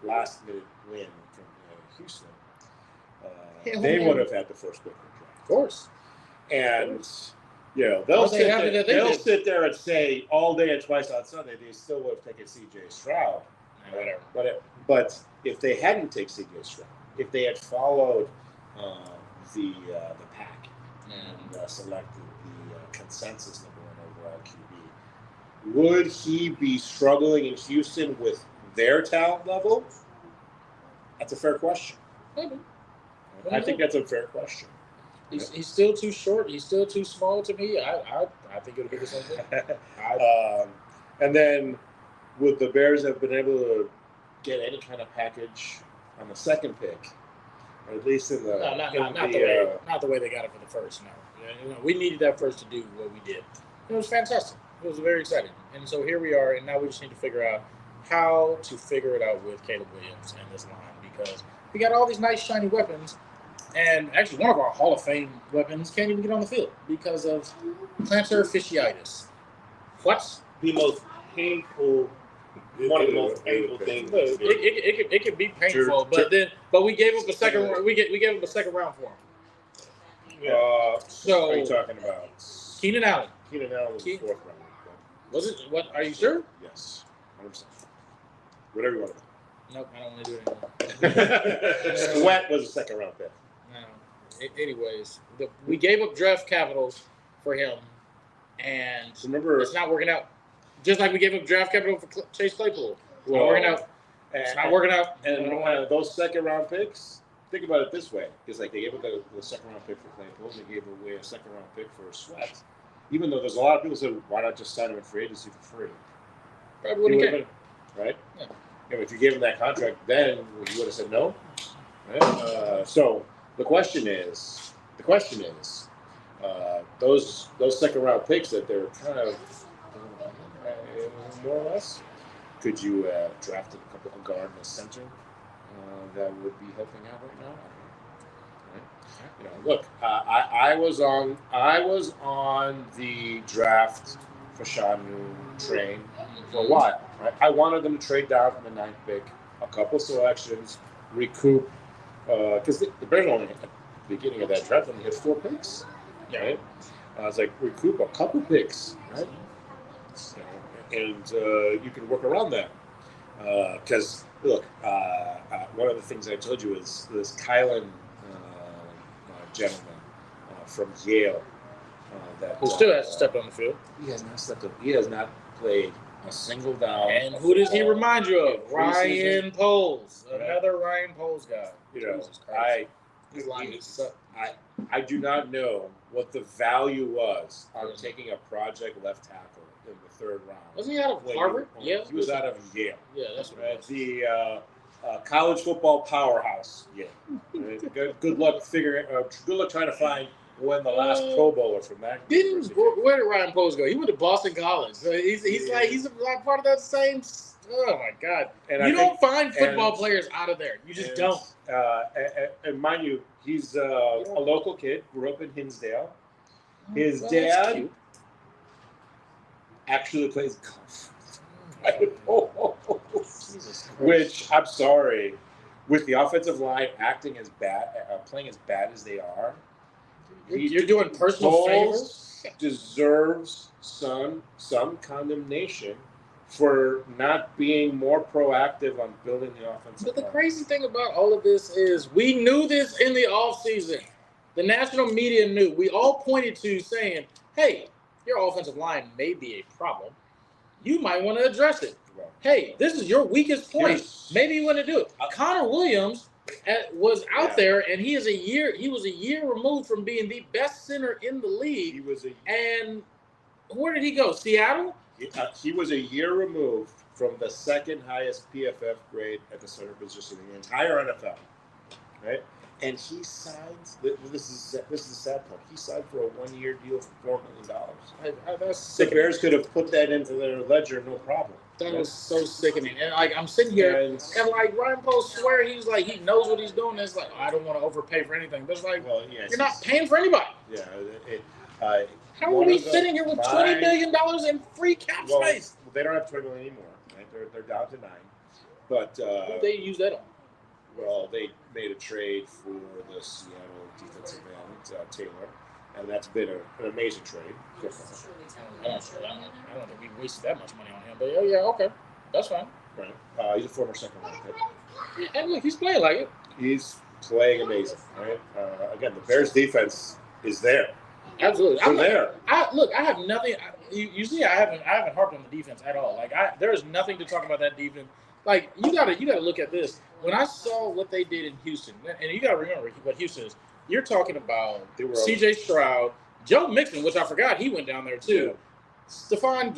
C: last minute win from Houston, they would have had the first pick in the draft.
A: Of course.
C: And. They'll sit there and say all day and twice on Sunday they still would have taken C.J. Stroud.
A: Whatever.
C: But if they hadn't taken C.J. Stroud, if they had followed the pack and selected the consensus #1 overall QB, would he be struggling in Houston with their talent level? That's a fair question.
A: Maybe.
C: I think that's a fair question.
A: He's still too short. He's still too small to me. I think it would be the same thing.
C: And then, would the Bears have been able to get any kind of package on the second pick, or at least in the
A: not the way they got it for the first? No, we needed that first to do what we did. It was fantastic. It was very exciting. And so here we are, and now we just need to figure out how to figure it out with Caleb Williams and this line, because we got all these nice shiny weapons. And actually, one of our Hall of Fame weapons can't even get on the field because of plantar fasciitis. What?
B: The most painful one of the most painful things.
A: Look, it could be painful, but we gave up a second. We gave up a second round for him.
C: Yeah.
A: So
C: What are you talking about?
A: Keenan Allen.
C: Keenan Allen was the fourth round.
A: Was it? What? Are you sure?
C: Yes, 100%. Whatever you want to
A: Nope, I don't want to do it anymore.
C: Sweat was a second round pick.
A: No. Anyways, we gave up draft capitals for him, and
C: Remember,
A: it's not working out. Just like we gave up draft capital for Chase Claypool. It's not working out. It's not working out.
C: And those second round picks, think about it this way: it's like they gave up the second round pick for Claypool, they gave away a second round pick for Sweat. Even though there's a lot of people said, why not just sign him in free agency for free?
A: Probably wouldn't care.
C: Right?
A: Yeah.
C: If you gave him that contract, then you would have said no. Right? So the question is, those second round picks that they're kind of more or less. Could you draft a couple of guard and a center that would be helping out right now? Right? You know, look, I was on the draft Fashanu train for a while. Right? I wanted them to trade down from the 9th pick, a couple selections, recoup, because the Bears only at the beginning of that draft only had 4 picks. Right? I was like, recoup a couple picks, right? And you can work around that. Because, look, one of the things I told you is this Kylan gentleman from Yale.
A: Who still has to step on the field.
C: He has not stepped up. He has not played a single down.
A: And who does he remind you of? Ryan Poles. Another Ryan Poles guy.
C: You know,
A: Jesus Christ.
C: I do not know what the value was on taking a project left tackle in the 3rd round.
A: Wasn't he out of Harvard? Yeah.
C: He was out of Yale.
A: Yeah, that's what it was.
C: The college football powerhouse. Yeah. Good luck figuring. Good luck trying to find when the last Pro Bowler from that.
A: Where did Ryan Poles go? He went to Boston College. So he's like part of that same. Oh my God! And you don't find football players out of there. You just don't.
C: And mind you, he's a local kid. Grew up in Hinsdale. His dad actually plays golf. Which, I'm sorry, with the offensive line acting as bad, playing as bad as they are,
A: you're doing personal favors.
C: Deserves some condemnation for not being more proactive on building the offensive line.
A: But the crazy thing about all of this is we knew this in the offseason. The national media knew. We all pointed to saying, hey, your offensive line may be a problem. You might want to address it. Right. Hey, this is your weakest point. Yes. Maybe you want to do it. Connor Williams was out there, and he was a year removed from being the best center in the league. And where did he go? Seattle?
C: He was a year removed from the 2nd highest PFF grade at the center position in the entire NFL. Right? And he signs. This is the sad part. He signed for a 1-year deal for $4 million. The Bears could have put that into their ledger, no problem.
A: That was so sickening. And like I'm sitting here, and like Ryan Poles swear he knows what he's doing. It's like I don't want to overpay for anything. But it's like you're not paying for anybody.
C: Yeah.
A: How are we sitting here with $20 million in free cap space?
C: Well, they don't have $20 million anymore. Right? They're down to $9 million. But
A: what they use that on?
C: Well, they made a trade for the Seattle defensive end, Taylor, and that's been an amazing trade.
A: I don't think we wasted that much money on him, but yeah, okay, that's fine.
C: Right, he's a former second-round pick.
A: And look, he's playing like it.
C: He's playing amazing, right? Again, the Bears' defense is there.
A: Absolutely,
C: I'm there.
A: I have nothing. You see, I haven't harped on the defense at all. Like, there is nothing to talk about that defense. Like, you gotta look at this. When I saw what they did in Houston, and you gotta remember what Houston is. You're talking about C.J. Stroud, Joe Mixon, which I forgot he went down there too. Yeah. Stephon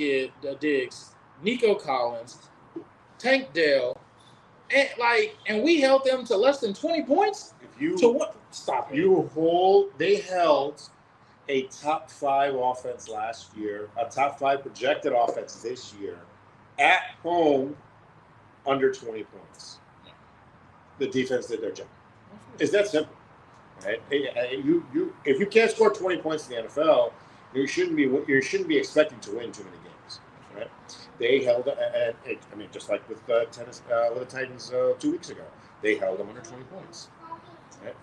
A: Diggs, Nico Collins, Tank Dell, and we held them to less than 20 points.
C: They held a top 5 offense last year, a top 5 projected offense this year, at home, under 20 points. The defense did their job. It's that simple, right? If you can't score 20 points in the NFL, you shouldn't be expecting to win too many games, right? They held, and I mean, just like with with the Titans 2 weeks ago, they held them under 20 points. Right?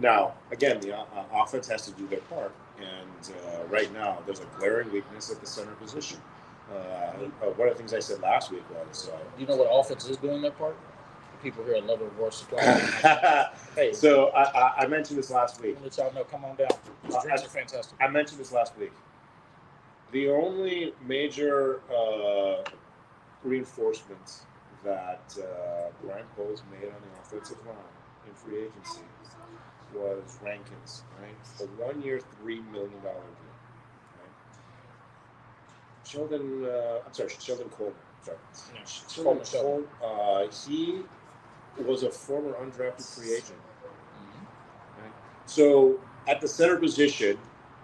C: Now, again, the offense has to do their part, and right now there's a glaring weakness at the center position. One of the things I said last week was,
A: you know what offense is doing their part? People here at Level War Supply. Hey,
C: so I mentioned this last week.
A: I'll let y'all know. Come on down. These drinks are fantastic.
C: I mentioned this last week. The only major reinforcement that Brian Poles made on the offensive line in free agency was Rankins, right? A 1-year, $3 million deal. Right? Sheldon Coleman. Sorry.
A: Yeah.
C: Sheldon Coleman. He was a former undrafted free agent.
A: Mm-hmm.
C: Right? So at the center position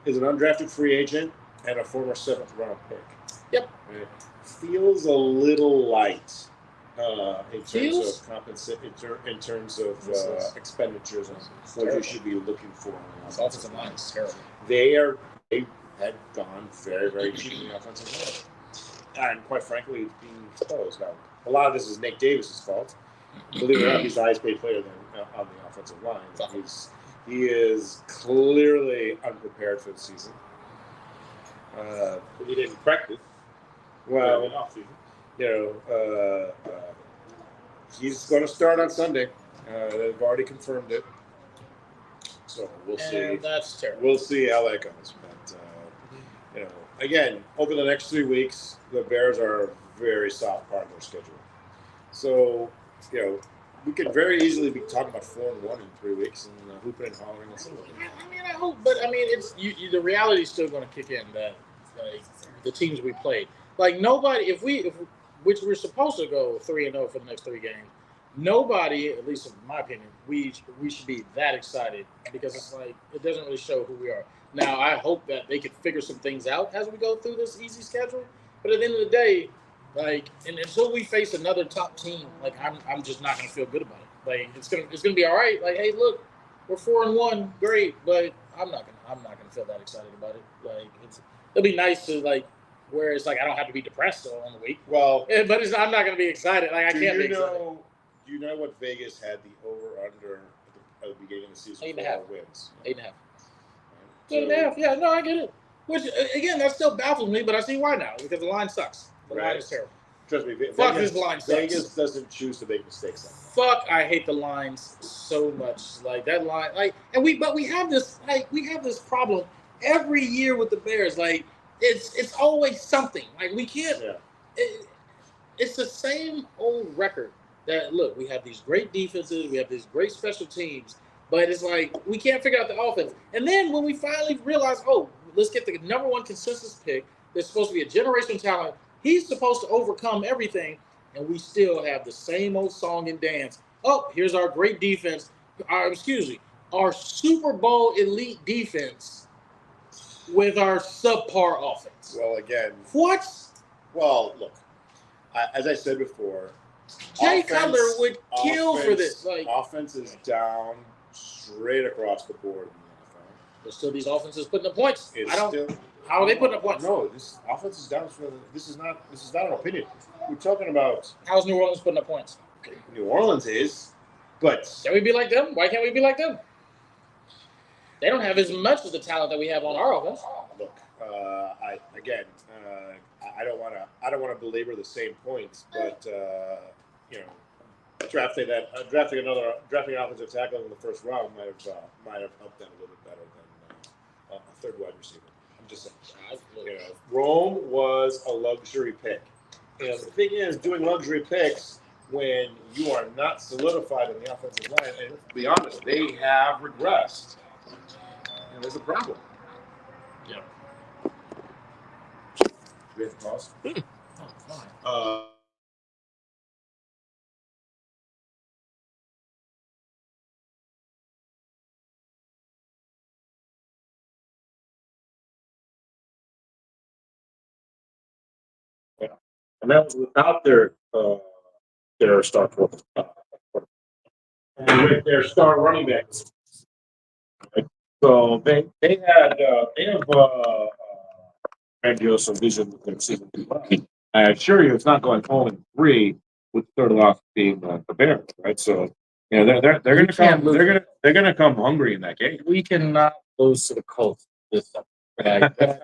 C: is an undrafted free agent and a former 7th round pick.
A: Yep.
C: Right? Feels a little light in terms of expenditures and what you should be looking for.
A: This offensive line is terrible.
C: They had gone very, very cheap in the offensive line. And quite frankly, it's being exposed. Now, a lot of this is Nate Davis's fault. Believe it or not, he's the highest paid player on the offensive line. He is clearly unprepared for the season.
B: He didn't practice.
C: Well, he's going to start on Sunday. They've already confirmed it. So we'll see.
A: That's terrible.
C: We'll see how that goes. But, again, over the next 3 weeks, the Bears are a very soft part of their schedule. So, we could very easily be talking about 4-1 in 3 weeks and hooping and hollering and something.
A: I mean, I hope, but I mean, it's the reality is still going to kick in that the teams we played, like nobody, which we're supposed to go 3-0 for the next 3 games. Nobody, at least in my opinion, we should be that excited because it's like it doesn't really show who we are. Now, I hope that they can figure some things out as we go through this easy schedule. But at the end of the day, like, and until we face another top team, like I'm just not gonna feel good about it. Like it's gonna be all right. Like, hey, look, we're 4-1, great, but I'm not gonna feel that excited about it. Like it'll be nice to like where it's like I don't have to be depressed on the week.
C: Well,
A: but I'm not gonna be excited. Like I can't be excited.
C: Do you know what Vegas had the over/under at the beginning of the season?
A: 8.5
C: wins.
A: 8.5.
C: Right?
A: 8.5. Yeah, no, I get it. Which again, that still baffles me, but I see why now because the line sucks. The line is terrible.
C: Trust me,
A: Fuck this line sucks.
C: Vegas doesn't choose to make mistakes.
A: Fuck, I hate the lines so much. Like that line, but we have this problem every year with the Bears. Like it's always something. Like we can't.
C: Yeah.
A: It's the same old record. That look, we have these great defenses, we have these great special teams, but it's like we can't figure out the offense. And then when we finally realize, oh, let's get the number 1 consensus pick, there's supposed to be a generational talent. He's supposed to overcome everything, and we still have the same old song and dance. Oh, here's our great defense. Our Super Bowl elite defense with our subpar offense.
C: Well, again,
A: what?
C: Well, look, as I said before.
A: Jay Cutler would kill for this. Like
C: offense is down straight across the board in the NFL.
A: There's still these offenses putting up points. How are they putting up points?
C: No, this offense is down. This is not an opinion. We're talking about
A: how's New Orleans putting up points.
C: New Orleans is, but
A: can we be like them? Why can't we be like them? They don't have as much of the talent that we have on our offense.
C: Look, I don't want to belabor the same points, but drafting an offensive tackle in the first round might have helped them a little bit better than a third wide receiver. I'm just saying. Rome was a luxury pick. The thing is, doing luxury picks when you are not solidified in the offensive line, and let's be honest, they have regressed. And there's a problem.
A: Yeah.
C: We have to pause.
D: And that was without their star quarterback and with their star running backs. Right? So they have grandiose vision with their season. I assure you, it's not going 0-3 with the third loss being the Bears, right? So, you know, they're
A: You
D: gonna
A: can't
D: come,
A: lose.
D: they're gonna come hungry in that game.
A: We cannot lose to the Colts this summer. Like,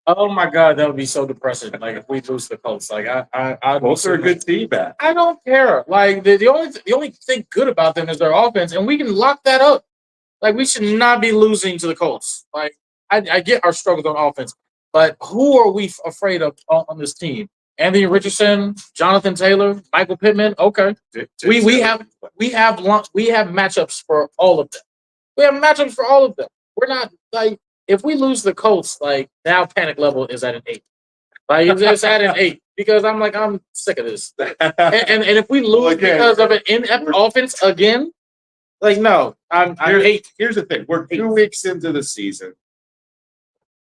A: oh my God, that would be so depressing. Like if we lose the Colts, like I
D: Colts are a good team back.
A: I don't care. Like the only thing good about them is their offense, and we can lock that up. Like we should not be losing to the Colts. Like I get our struggles on offense, but who are we afraid of on this team? Anthony Richardson, Jonathan Taylor, Michael Pittman. Okay, we have matchups for all of them. We have matchups for all of them. We're not like if we lose the Colts, like now panic level is at an 8. Like it's at an 8 because I'm sick of this. And if we lose because of an inept offense again, like no, I'm 8.
D: Here's the thing: we're 2 weeks into the season.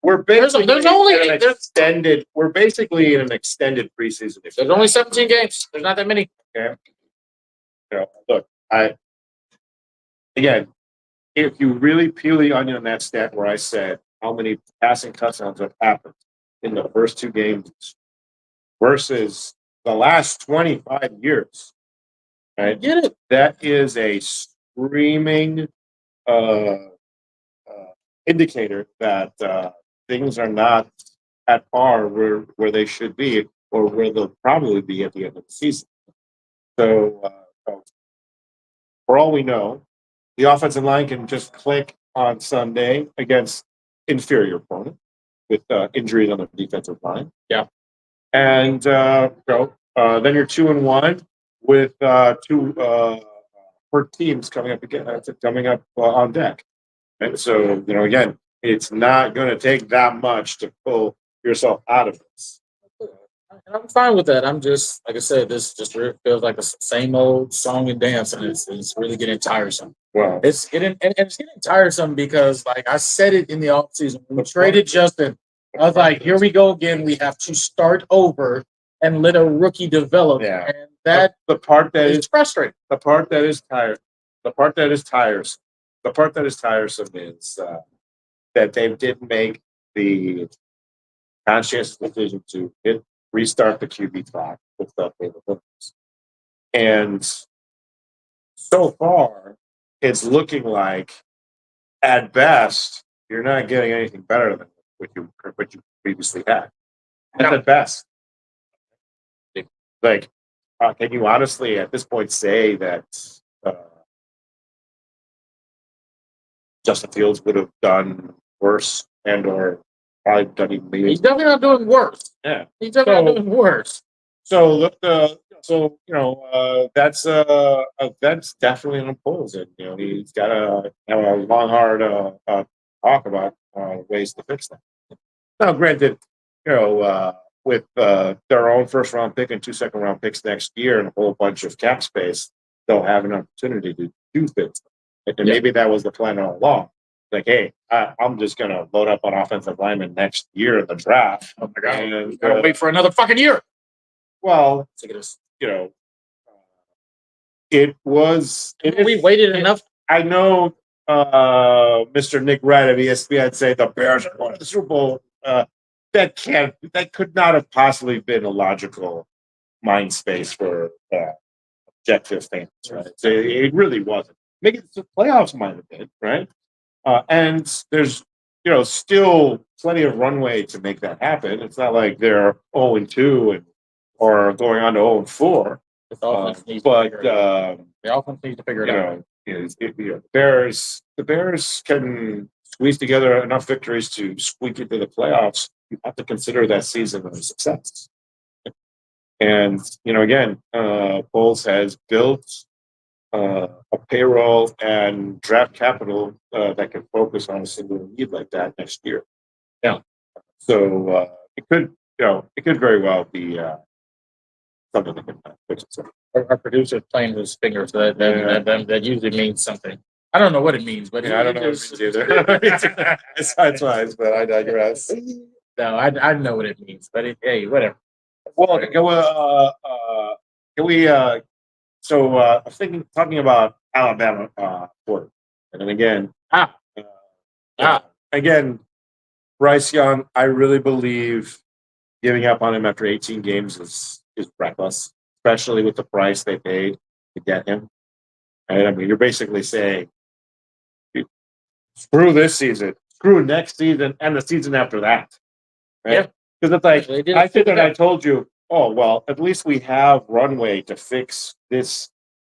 D: We're
A: There's
D: basically
A: only
D: in an extended. We're basically in an extended preseason.
A: There's only 17 games. There's not that many.
D: Okay. You know, look, again, if you really peel the onion on that stat where I said how many passing touchdowns have happened in the first 2 games versus the last 25 years, right?
A: Get it?
D: That is a screaming indicator that things are not at par where they should be or where they'll probably be at the end of the season. So, for all we know, the offensive line can just click on Sunday against inferior opponent with injuries on the defensive line.
A: Yeah.
D: And then you're 2-1 with 2 for teams coming up on deck. And so, you know, again, it's not going to take that much to pull yourself out of this.
A: And I'm fine with that. I'm just like I said, this just feels like the same old song and dance, and it's really getting tiresome.
D: Well,
A: It's getting tiresome because, like I said it in the offseason, when we traded Justin, I was like, here we go again. We have to start over and let a rookie develop.
D: Yeah.
A: And that
D: the part that
A: is
D: is
A: frustrating.
D: the part that is tired. The part that is tiresome. The part that is tiresome is that they didn't make the conscious decision to restart the QB clock with the capabilities. And so far, it's looking like, at best, you're not getting anything better than what you previously had. And at best, like, can you honestly, at this point, say that Justin Fields would have done worse and/or probably done even maybe?
A: He's definitely not doing worse.
D: Yeah,
A: He's definitely not doing worse.
D: So look, that's definitely an impulse, and you know he's got to have a long, hard talk about ways to fix that. Now, granted, with their own first round pick and 2 second-round picks next year and a whole bunch of cap space, they'll have an opportunity to do things. And maybe that was the plan all along. Like, hey, I'm just gonna load up on offensive linemen next year in the draft.
A: Oh my God!
D: And,
A: Gotta wait for another fucking year.
D: Well, it was.
A: We waited enough.
D: I know Mr. Nick Wright of ESPN say the Bears are going to the Super Bowl. That could not have possibly been a logical mind space for objective fans, right? So it really wasn't. Maybe the playoffs might have been, right? And there's still plenty of runway to make that happen. It's not like they're 0-2 or going on to 0-4.
A: The offense needs to figure it out.
D: The Bears can squeeze together enough victories to squeak into the playoffs. You have to consider that season a success. And again, Bowles has built a payroll and draft capital that can focus on a single need like that next year.
A: Yeah.
D: So it could very well be something that can fix itself.
A: Our producer playing with his fingers. That usually means something. I don't know what it means, but
D: I don't know what it means either. That's why, but I digress.
A: No, I know what it means, but hey, whatever.
D: Well, can we? So I'm talking about Alabama quarter, and then again, again, Bryce Young. I really believe giving up on him after 18 games is reckless, especially with the price they paid to get him. Right? I mean, you're basically saying, screw this season, screw next season, and the season after that. Right?
A: Yeah.
D: Because it's like,
A: They did
D: I think
A: it
D: that I told you, oh, well, at least we have runway to fix this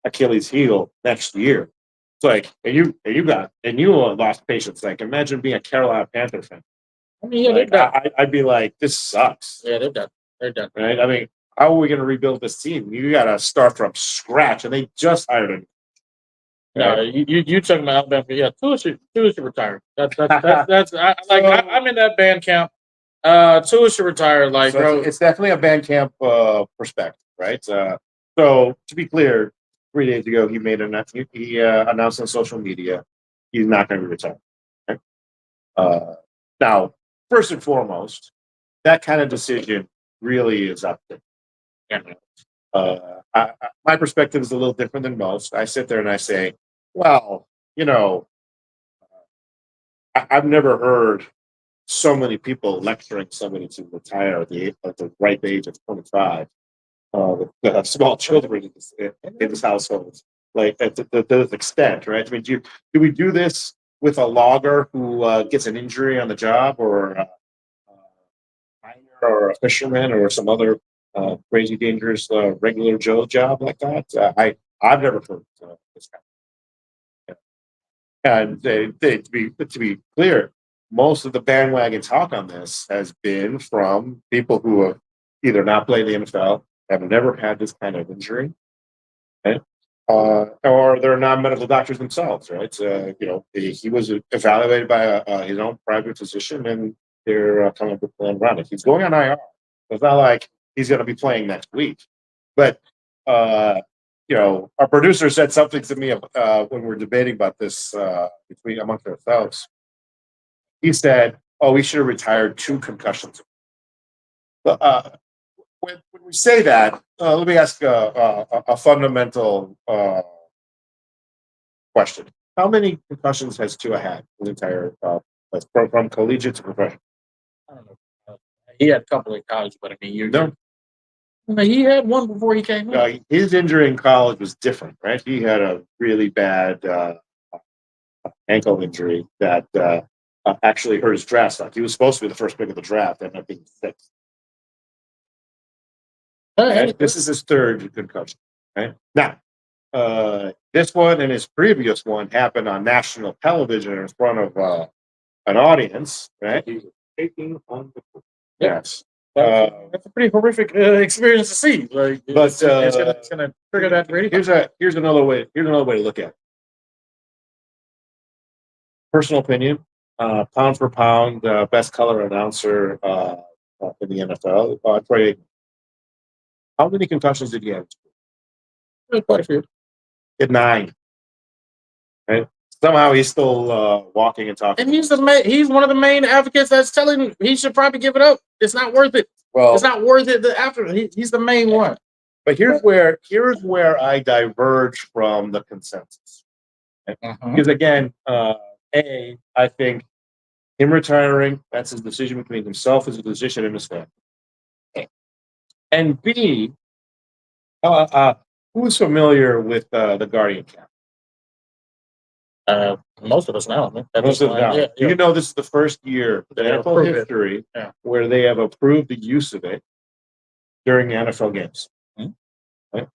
D: Achilles heel next year. It's like, and you lost patience. Like, imagine being a Carolina Panther fan.
A: I mean, yeah,
D: Like,
A: they're done.
D: I'd be like, this sucks.
A: Yeah, they're done. They're done.
D: Right? I mean, how are we going to rebuild this team? You got to start from scratch, and they just hired him.
A: No, you talking about Alabama? Yeah, Tua should retire. That's I'm in that band camp. Tua should retire. Like,
D: So
A: bro,
D: it's definitely a Bandcamp perspective, right? So to be clear, 3 days ago he made he announced on social media he's not going to be retiring. Okay? Now, first and foremost, that kind of decision really is up to him. My perspective is a little different than most. I sit there and I say, well, I've never heard so many people lecturing somebody to retire at the ripe age of 25 that have small children in this household, like to this extent, right? I mean, do we do this with a logger who gets an injury on the job, or a miner, or a fisherman, or some other crazy dangerous regular Joe job like that? I've never heard this kind. And to be clear, most of the bandwagon talk on this has been from people who have either not played the NFL, have never had this kind of injury, right? Or they're non-medical doctors themselves, right? He was evaluated by his own private physician, and they're coming up with a plan around it. He's going on IR. It's not like he's going to be playing next week, but our producer said something to me when we were debating about this amongst ourselves. He said, "Oh, we should have retired 2 concussions." But when we say that, let me ask a fundamental question: how many concussions has Tua had in the entire from collegiate to professional?
A: I don't know. He had a couple in college, but I mean,
D: No.
A: He had one before he came in.
D: His injury in college was different, right? He had a really bad ankle injury that actually hurt his draft stock. He was supposed to be the first pick of the draft, ended up being 6th. Right? This is his 3rd concussion. Right now, this one and his previous one happened on national television in front of an audience. Right? He was taking on the yes.
A: That's a pretty horrific experience to see. Like,
D: but
A: it's gonna trigger that rating.
D: Here's another way. Here's another way to look at it. Personal opinion: pound for pound, best color announcer in the NFL. Troy, how many concussions did he have?
A: Quite a few.
D: He had 9. Right? Somehow he's still walking and talking.
A: And he's one of the main advocates that's telling him he should probably give it up. It's not worth it.
D: Well,
A: it's not worth it. He's the main one.
D: But here's where I diverge from the consensus. Because again, I think him retiring, that's his decision between himself as a physician and his family. And B, who's familiar with the Guardian Cap?
A: Most of us now.
D: Most of us now.
A: Yeah.
D: You know, this is the first year in NFL history where they have approved the use of it during the NFL games. Right?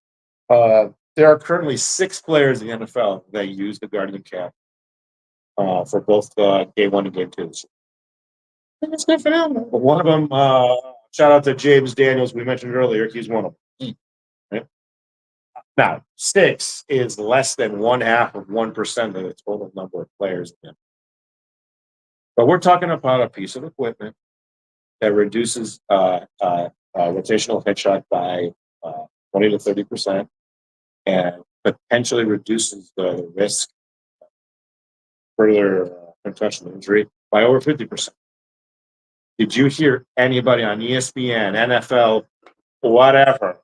D: There are currently 6 players in the NFL that use the Guardian Cap for both game 1 and game 2.
A: It's good for them.
D: One of them, shout out to James Daniels, we mentioned earlier, he's one of them. Right? Now, 6 is less than 1/2 of 1% of the total number of players. But we're talking about a piece of equipment that reduces rotational headshot by 20 to 30%, and potentially reduces the risk of further concussion injury by over 50%. Did you hear anybody on ESPN, NFL, whatever,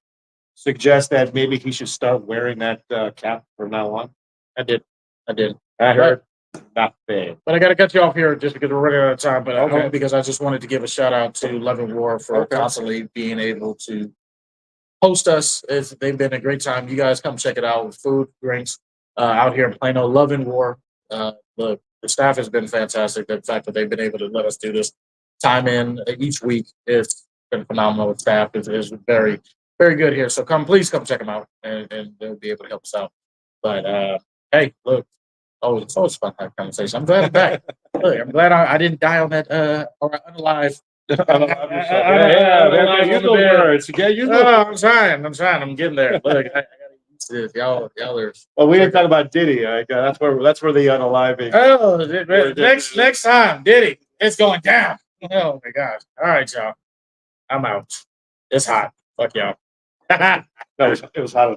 D: suggest that maybe he should start wearing that cap from now on?
A: I did.
D: I heard Nothing.
A: But I got to cut you off here just because we're running out of time. But
D: Okay.
A: because I just wanted to give a shout out to Love and War for
D: Okay.
A: constantly being able to host us. They've been a great time. You guys come check it out. Food, drinks out here in Plano. Love and War. The staff has been fantastic. The fact that they've been able to let us do this time in each week it's been phenomenal. The staff is very, very good here. So please come check them out, and they'll be able to help us out. But hey, look, it's always fun to have a conversation. I'm glad I'm back. Look, I'm glad I didn't die on that or unalive.
D: Yeah, use those words. Yeah, use those.
A: I'm trying. I'm getting there. Look, I gotta use this. Y'all are.
D: Well, we didn't talk about Diddy. That's where the unaliving.
A: Oh, next time, Diddy, it's going down. Oh my gosh! All right, y'all. I'm out. It's hot. Fuck y'all.
D: No, it was hot.